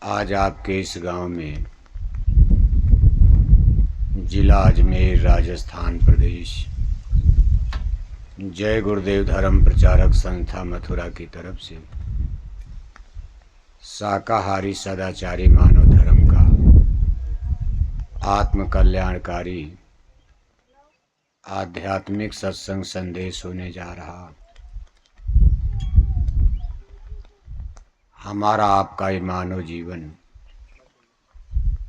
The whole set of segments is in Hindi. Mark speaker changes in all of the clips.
Speaker 1: आज आपके इस गांव में जिला अजमेर राजस्थान प्रदेश जय गुरुदेव धर्म प्रचारक संस्था मथुरा की तरफ से शाकाहारी सदाचारी मानव धर्म का आत्म कल्याणकारी आध्यात्मिक सत्संग संदेश होने जा रहा। हमारा आपका ये मानव जीवन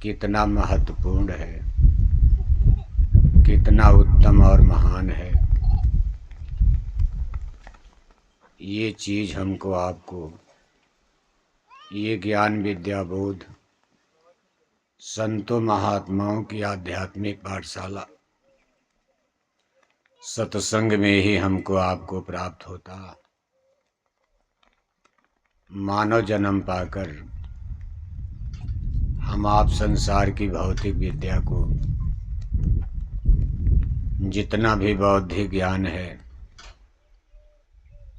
Speaker 1: कितना महत्वपूर्ण है, कितना उत्तम और महान है, ये चीज़ हमको आपको ये ज्ञान विद्या बोध संतों महात्माओं की आध्यात्मिक पाठशाला सत्संग में ही हमको आपको प्राप्त होता। मानव जन्म पाकर हम आप संसार की भौतिक विद्या को जितना भी बौद्धिक ज्ञान है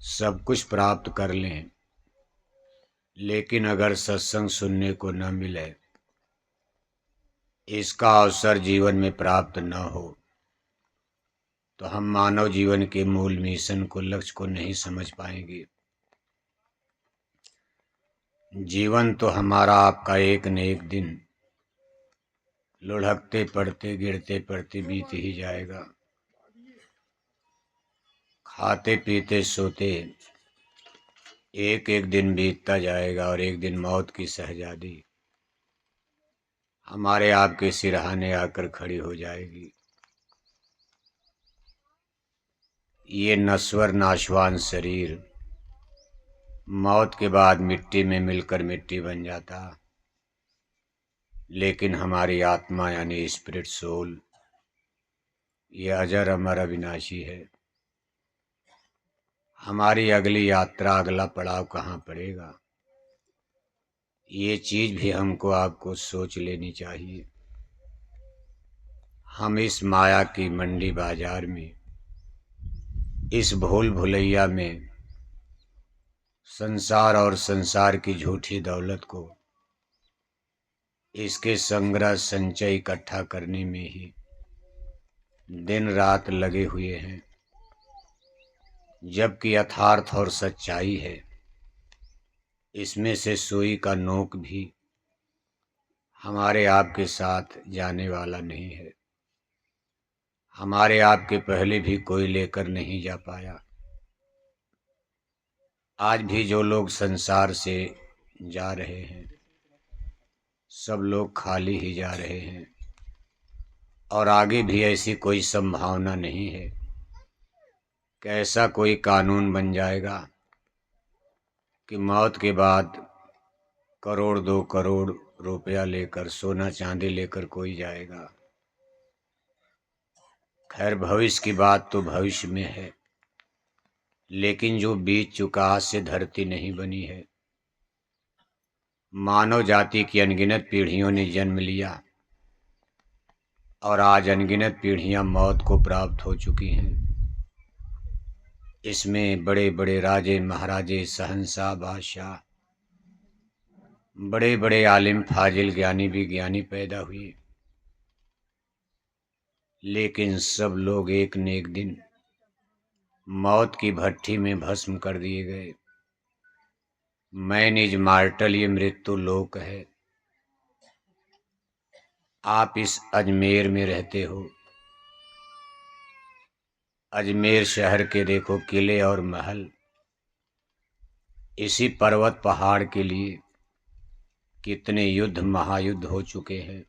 Speaker 1: सब कुछ प्राप्त कर लें, लेकिन अगर सत्संग सुनने को न मिले, इसका अवसर जीवन में प्राप्त न हो, तो हम मानव जीवन के मूल मिशन को, लक्ष्य को नहीं समझ पाएंगे। जीवन तो हमारा आपका एक न एक दिन लुढ़कते पड़ते गिरते पड़ते बीत ही जाएगा। खाते पीते सोते एक एक दिन बीतता जाएगा और एक दिन मौत की शहजादी हमारे आपके सिरहाने आकर खड़ी हो जाएगी। ये नश्वर नाशवान शरीर मौत के बाद मिट्टी में मिलकर मिट्टी बन जाता, लेकिन हमारी आत्मा यानी स्पिरिट सोल ये अजर अमर अविनाशी है। हमारी अगली यात्रा, अगला पड़ाव कहाँ पड़ेगा, ये चीज़ भी हमको आपको सोच लेनी चाहिए। हम इस माया की मंडी बाजार में, इस भूल भुलैया में, संसार और संसार की झूठी दौलत को, इसके संग्रह संचय इकट्ठा करने में ही दिन रात लगे हुए हैं, जबकि यथार्थ और सच्चाई है इसमें से सुई का नोक भी हमारे आपके साथ जाने वाला नहीं है। हमारे आपके पहले भी कोई लेकर नहीं जा पाया। आज भी जो लोग संसार से जा रहे हैं सब लोग खाली ही जा रहे हैं, और आगे भी ऐसी कोई संभावना नहीं है कि ऐसा कोई कानून बन जाएगा कि मौत के बाद करोड़ 2 करोड़ रुपया लेकर, सोना चांदी लेकर कोई जाएगा। खैर भविष्य की बात तो भविष्य में है, लेकिन जो बीत चुका आज से धरती नहीं बनी है। मानव जाति की अनगिनत पीढ़ियों ने जन्म लिया और आज अनगिनत पीढ़ियां मौत को प्राप्त हो चुकी हैं। इसमें बड़े बड़े राजे महाराजे शहंशाह बादशाह, बड़े बड़े आलिम फाजिल ज्ञानी विज्ञानी पैदा हुए, लेकिन सब लोग एक न एक दिन मौत की भट्ठी में भस्म कर दिए गए। मैन इज मार्टल, ये मृत्यु लोक है। आप इस अजमेर में रहते हो, अजमेर शहर के देखो किले और महल, इसी पर्वत पहाड़ के लिए कितने युद्ध महायुद्ध हो चुके हैं,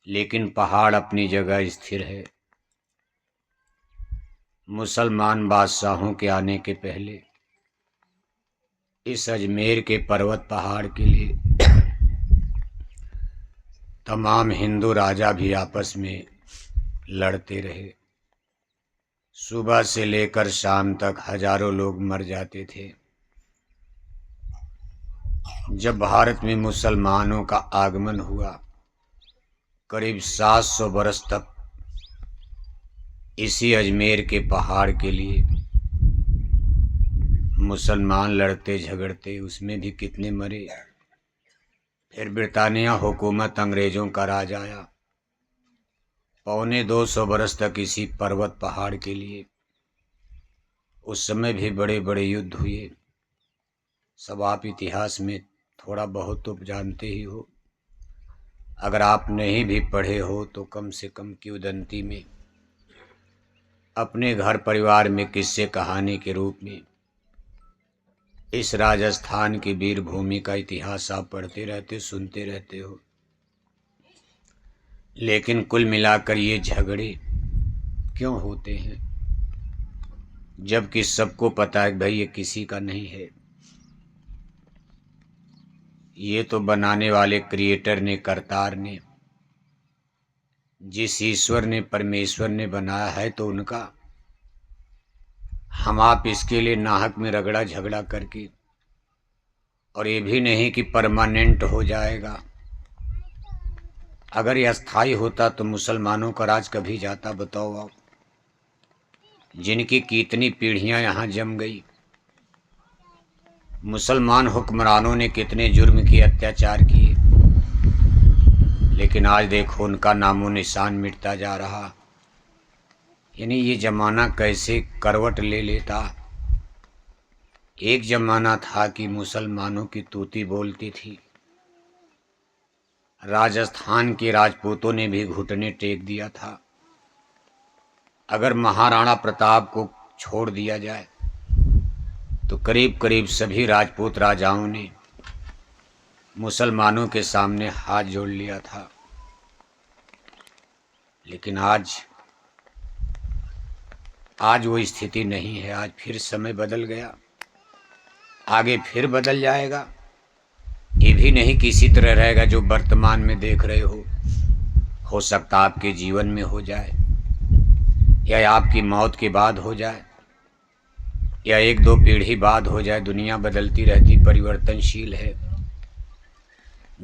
Speaker 1: लेकिन पहाड़ अपनी जगह स्थिर है। मुसलमान बादशाहों के आने के पहले इस अजमेर के पर्वत पहाड़ के लिए तमाम हिंदू राजा भी आपस में लड़ते रहे। सुबह से लेकर शाम तक हजारों लोग मर जाते थे। जब भारत में मुसलमानों का आगमन हुआ, करीब 700 बरस तक इसी अजमेर के पहाड़ के लिए मुसलमान लड़ते झगड़ते, उसमें भी कितने मरे। फिर ब्रिटानिया हुकूमत अंग्रेजों का राज आया। 250 बरस तक इसी पर्वत पहाड़ के लिए। उस समय भी बड़े बड़े युद्ध हुए। सब आप इतिहास में थोड़ा बहुत तो जानते ही हो। अगर आप नहीं भी पढ़े हो तो कम से कम किंवदंती में, अपने घर परिवार में किस्से कहानी के रूप में इस राजस्थान की वीर भूमि का इतिहास आप पढ़ते रहते, सुनते रहते हो। लेकिन कुल मिलाकर ये झगड़े क्यों होते हैं, जबकि सबको पता है भाई ये किसी का नहीं है। ये तो बनाने वाले क्रिएटर ने, करतार ने, जिस ईश्वर ने, परमेश्वर ने बनाया है तो उनका। हम आप इसके लिए नाहक में रगड़ा झगड़ा करके, और ये भी नहीं कि परमानेंट हो जाएगा। अगर यह अस्थाई होता तो मुसलमानों का राज कभी जाता, बताओ आप। जिनकी कितनी पीढ़ियां यहाँ जम गई। मुसलमान हुक्मरानों ने कितने जुर्म किए, अत्याचार किए, लेकिन आज देखो उनका नामो निशान मिटता जा रहा। यानी ये जमाना कैसे करवट ले लेता। एक जमाना था कि मुसलमानों की तूती बोलती थी। राजस्थान के राजपूतों ने भी घुटने टेक दिया था। अगर महाराणा प्रताप को छोड़ दिया जाए तो करीब करीब सभी राजपूत राजाओं ने मुसलमानों के सामने हाथ जोड़ लिया था। लेकिन आज वो स्थिति नहीं है। आज फिर समय बदल गया, आगे फिर बदल जाएगा। ये भी नहीं किसी तरह रहेगा जो वर्तमान में देख रहे हो सकता आपके जीवन में हो जाए, या आपकी मौत के बाद हो जाए, या एक दो पीढ़ी बाद हो जाए। दुनिया बदलती रहती, परिवर्तनशील है।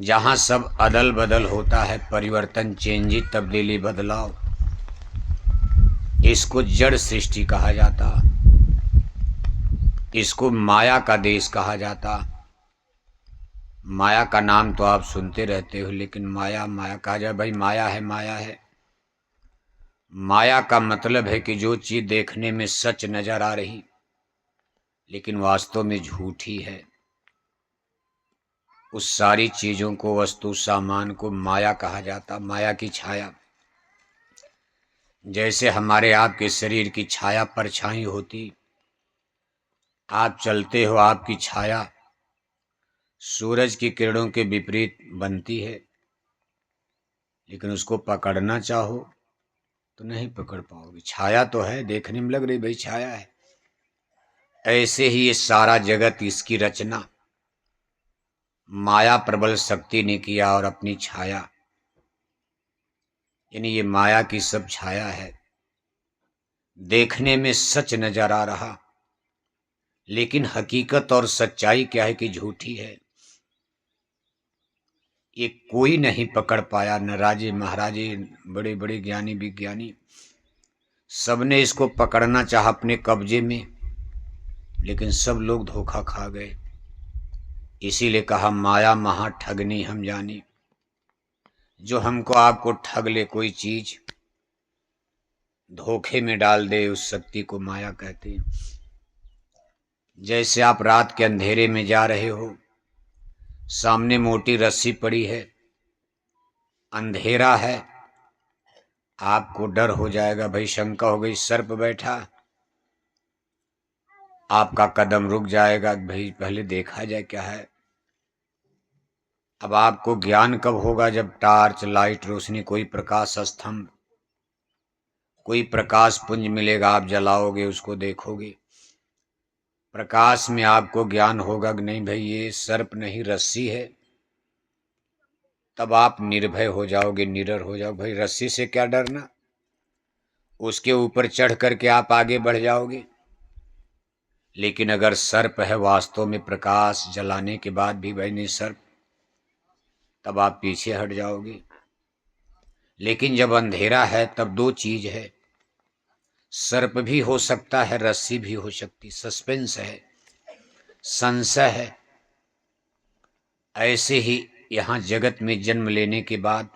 Speaker 1: जहाँ सब अदल बदल होता है, परिवर्तन, चेंजिंग, तब्दीली, बदलाव, इसको जड़ सृष्टि कहा जाता। इसको माया का देश कहा जाता। माया का नाम तो आप सुनते रहते हो, लेकिन माया माया कहा जाए, भाई माया है, माया है। माया का मतलब है कि जो चीज देखने में सच नजर आ रही लेकिन वास्तव में झूठी है, उस सारी चीजों को, वस्तु सामान को माया कहा जाता। माया की छाया, जैसे हमारे आपके शरीर की छाया परछाई होती। आप चलते हो, आपकी छाया सूरज की किरणों के विपरीत बनती है, लेकिन उसको पकड़ना चाहो तो नहीं पकड़ पाओगे। छाया तो है, देखने में लग रही भाई छाया है। ऐसे ही ये सारा जगत, इसकी रचना माया प्रबल शक्ति ने किया, और अपनी छाया, यानी ये माया की सब छाया है। देखने में सच नजर आ रहा, लेकिन हकीकत और सच्चाई क्या है कि झूठी है। ये कोई नहीं पकड़ पाया, न राजे महाराजे, बड़े बड़े ज्ञानी विज्ञानी, सबने इसको पकड़ना चाहा अपने कब्जे में, लेकिन सब लोग धोखा खा गए। इसीलिए कहा माया महा ठगनी हम जानी। जो हमको आपको ठग ले, कोई चीज धोखे में डाल दे, उस शक्ति को माया कहते हैं। जैसे आप रात के अंधेरे में जा रहे हो, सामने मोटी रस्सी पड़ी है, अंधेरा है, आपको डर हो जाएगा, भाई शंका हो गई, सर्प बैठा, आपका कदम रुक जाएगा, भाई पहले देखा जाए क्या है। अब आपको ज्ञान कब होगा, जब टार्च, लाइट, रोशनी, कोई प्रकाश स्तंभ, कोई प्रकाश पुंज मिलेगा, आप जलाओगे, उसको देखोगे, प्रकाश में आपको ज्ञान होगा कि नहीं भाई ये सर्प नहीं रस्सी है। तब आप निर्भय हो जाओगे, निडर हो जाओगे, भाई रस्सी से क्या डरना, उसके ऊपर चढ़ करके आप आगे बढ़ जाओगे। लेकिन अगर सर्प है वास्तव में, प्रकाश जलाने के बाद भी भाई नहीं सर्प, तब आप पीछे हट जाओगे। लेकिन जब अंधेरा है तब दो चीज है, सर्प भी हो सकता है, रस्सी भी हो सकती, सस्पेंस है, संशय है। ऐसे ही यहाँ जगत में जन्म लेने के बाद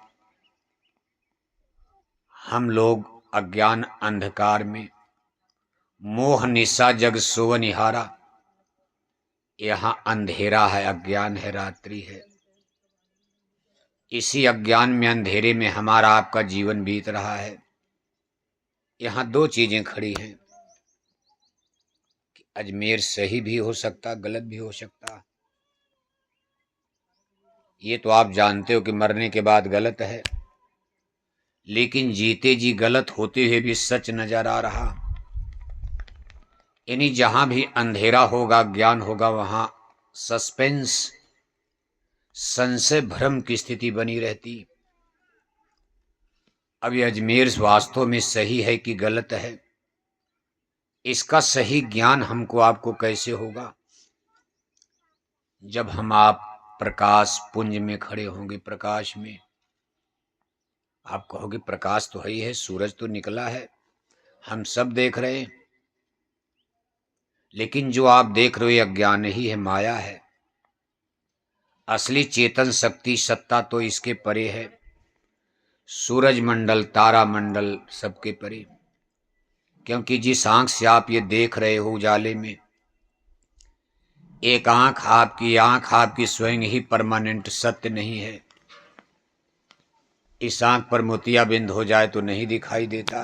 Speaker 1: हम लोग अज्ञान अंधकार में मोह निशा जग सोवनिहारा, यहाँ अंधेरा है, अज्ञान है, रात्रि है। इसी अज्ञान में, अंधेरे में हमारा आपका जीवन बीत रहा है। यहाँ दो चीजें खड़ी हैं कि अजमेर सही भी हो सकता, गलत भी हो सकता। ये तो आप जानते हो कि मरने के बाद गलत है, लेकिन जीते जी गलत होते हुए भी सच नजर आ रहा। यानी जहां भी अंधेरा होगा, ज्ञान होगा, वहां सस्पेंस, संशय, भ्रम की स्थिति बनी रहती। अब ये अजमेर वास्तव में सही है कि गलत है, इसका सही ज्ञान हमको आपको कैसे होगा? जब हम आप प्रकाश पुंज में खड़े होंगे, प्रकाश में। आप कहोगे प्रकाश तो है ही है, सूरज तो निकला है, हम सब देख रहे हैं, लेकिन जो आप देख रहे हो अज्ञान ही है, माया है। असली चेतन शक्ति सत्ता तो इसके परे है, सूरज मंडल, तारा मंडल सबके परे। क्योंकि जिस आंख से आप ये देख रहे हो उजाले में, एक आंख आपकी स्वयं ही परमानेंट सत्य नहीं है। इस आंख पर मोतियाबिंद हो जाए तो नहीं दिखाई देता,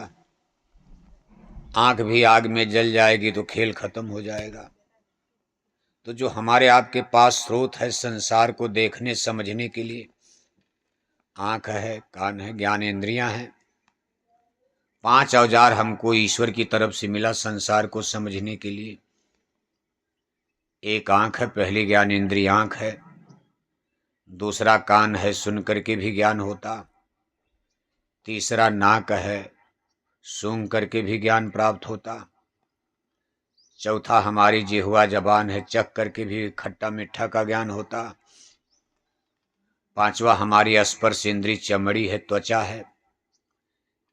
Speaker 1: आंख भी आग में जल जाएगी तो खेल खत्म हो जाएगा। तो जो हमारे आपके पास स्रोत है संसार को देखने समझने के लिए, आंख है, कान है, ज्ञानेंद्रियां हैं, 5 औजार हमको ईश्वर की तरफ से मिला संसार को समझने के लिए। एक आंख है, पहली ज्ञानेंद्रिय आंख है, दूसरा कान है, सुन करके भी ज्ञान होता, तीसरा नाक है, सूंघ करके भी ज्ञान प्राप्त होता, चौथा हमारी जिह्वा जबान है, चख करके भी खट्टा मीठा का ज्ञान होता, पांचवा हमारी स्पर्श इंद्री चमड़ी है, त्वचा है,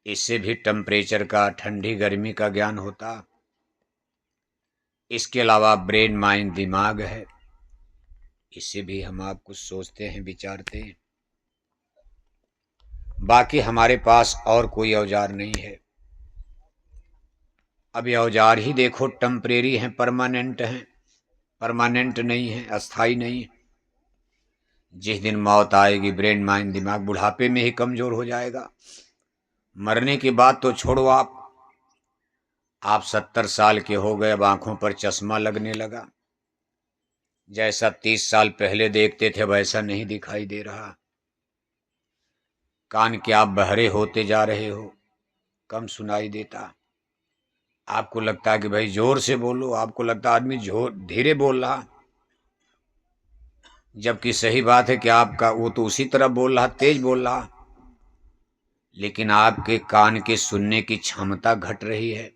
Speaker 1: इससे भी टेम्परेचर का, ठंडी गर्मी का ज्ञान होता। इसके अलावा ब्रेन माइंड दिमाग है, इससे भी हम आप कुछ सोचते हैं, विचारते हैं। बाकी हमारे पास और कोई औजार नहीं है। अब ये औजार ही देखो टेम्परेरी हैं, परमानेंट हैं, परमानेंट नहीं है, अस्थाई नहीं है। जिस दिन मौत आएगी, ब्रेन माइंड दिमाग बुढ़ापे में ही कमजोर हो जाएगा। मरने की बात तो छोड़ो, आप 70 साल के हो गए, अब आंखों पर चश्मा लगने लगा, जैसा 30 साल पहले देखते थे वैसा नहीं दिखाई दे रहा। कान के आप बहरे होते जा रहे हो, कम सुनाई देता। आपको लगता है कि भाई जोर से बोलो, आपको लगता है आदमी धीरे बोल रहा, जबकि सही बात है कि आपका वो तो उसी तरह बोल रहा, तेज बोल रहा, लेकिन आपके कान के सुनने की क्षमता घट रही है।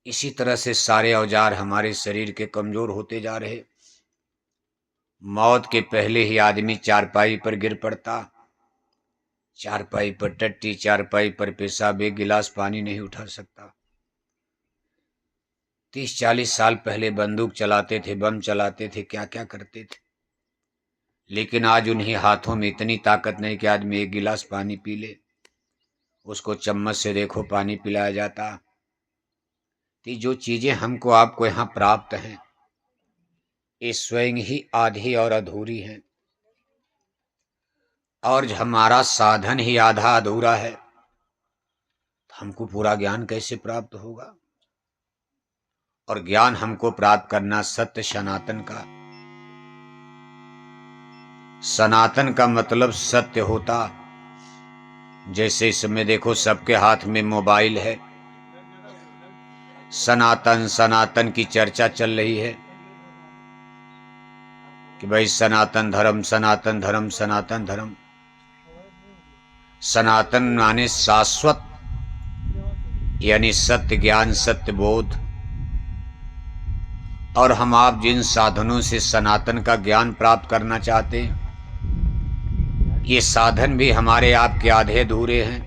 Speaker 1: इसी तरह से सारे औजार हमारे शरीर के कमजोर होते जा रहे। मौत के पहले ही आदमी चारपाई पर गिर पड़ता, चारपाई पर टट्टी, चारपाई पर पेशाब, एक गिलास पानी नहीं उठा सकता। 30-40 साल पहले बंदूक चलाते थे, बम चलाते थे, क्या क्या करते थे, लेकिन आज उन्हीं हाथों में इतनी ताकत नहीं कि आदमी एक गिलास पानी पी ले, उसको चम्मच से देखो पानी पिलाया जाता। तो जो चीजें हमको आपको यहाँ प्राप्त हैं, ये स्वयं ही आधी और अधूरी हैं, और हमारा साधन ही आधा अधूरा है, तो हमको पूरा ज्ञान कैसे प्राप्त होगा? और ज्ञान हमको प्राप्त करना सत्य सनातन का। सनातन का मतलब सत्य होता। जैसे इस समय देखो सबके हाथ में मोबाइल है, सनातन सनातन की चर्चा चल रही है कि भाई सनातन धर्म, सनातन धर्म, सनातन धर्म। सनातन माने शाश्वत, यानी सत्य ज्ञान, सत्य बोध। और हम आप जिन साधनों से सनातन का ज्ञान प्राप्त करना चाहते हैं, ये साधन भी हमारे आपके आधे अधूरे हैं।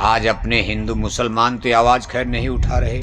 Speaker 1: आज अपने हिंदू मुसलमान तो आवाज खैर नहीं उठा रहे,